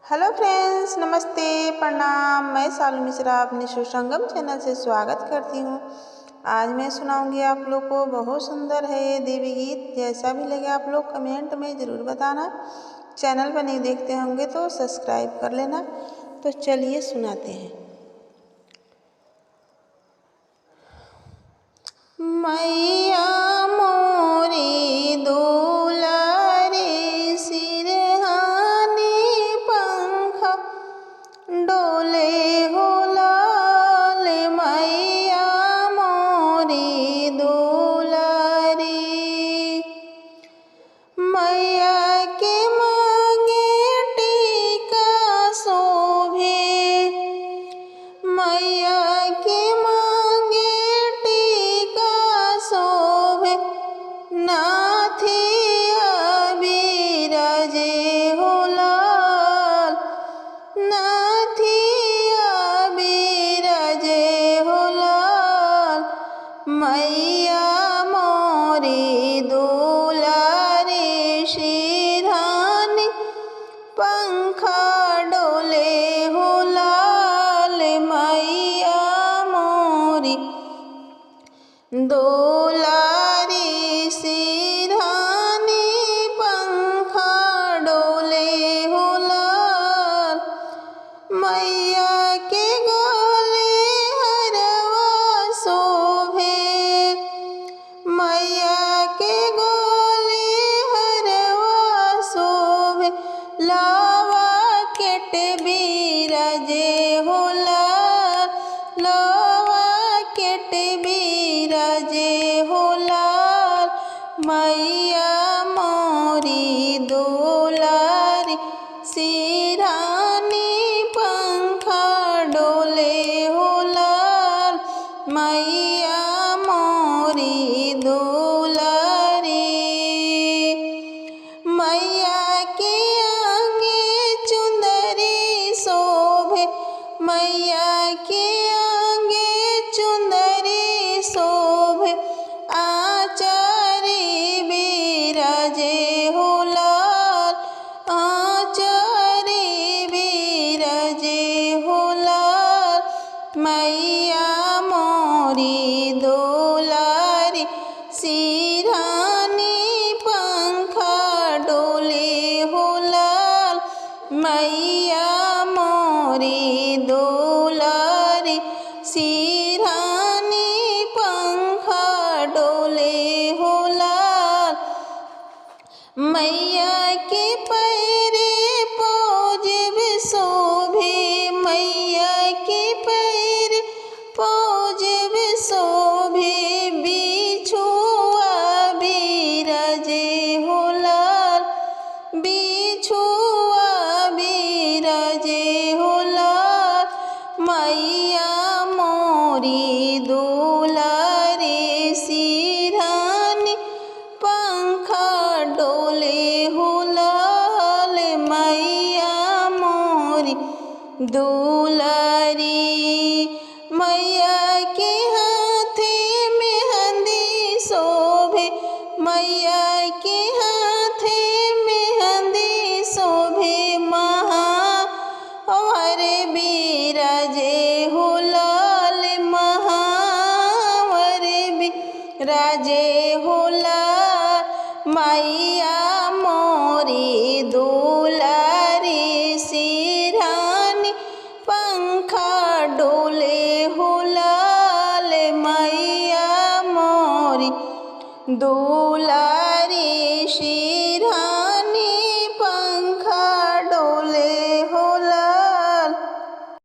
Hello friends, नमस्ते, प्रणाम। मैं शालू मिश्रा अपने सुसंगम चैनल से स्वागत करती हूँ। आज मैं सुनाऊंगी आप लोग को, बहुत सुंदर है ये देवी गीत। जैसा भी लगे आप लोग कमेंट में ज़रूर बताना। चैनल पर नहीं देखते होंगे तो सब्सक्राइब कर लेना। तो चलिए सुनाते हैं। मैया मोरी दुलारी सिरहानी पंख डोले हो लाल। मैया मोरी दुलारी मैया के मांगे टीका शोभे। मैया के मांगे टीका शोभे। नाथी अबिराजे हो लाल। नाथी अबिराजे हो लाल। मैया मोरी दुलारी सिरहानी पंखा डोले हो लाल। मैया मोरी दुलारी सिरहानी पंखा डोले हो लाल। मैया के गले हरवा शोभे। मैया के गले हरवा शोभे। लावा केट बिराजे हो लाल। लावा केट बिराजे हो लाल। मैया मोरी दुलारी सिरहानी पंखा डोले हो लाल। मैया मोरी दुलारी मैया के आगे चुंदरी शोभे। मैया के आगे चुंदरी शोभे। आचारी बिराजे हो लाल। आचारी बिराजे हो लाल। मैया मोरी दुलारी सिरहानी पंखा डोले हो लाल। मैया मोरी दुलारी सिरहानी पंखा डोले हो लाल। मैया के पैरे पौजब शोभे। मैया के पैरे पौजब शोभे। बिछुआ बिराजे हो लाल। बिछुआ बिराजे हो लाल। मैया मोरी दुलारी सिरहानी पंखा डोले हो लाल। मैया मोरी दुलारी मैया के हाथे मेहंदी शोभे। मैया के हाथे मेहंदी शोभे। महावर बिराजे हो लाल। महावर बिराजे हो लाल। मैया मोरी दुलारी सिरहानी पंखा डोले हो लाल। मैया मोरी दुलारी सिरहानी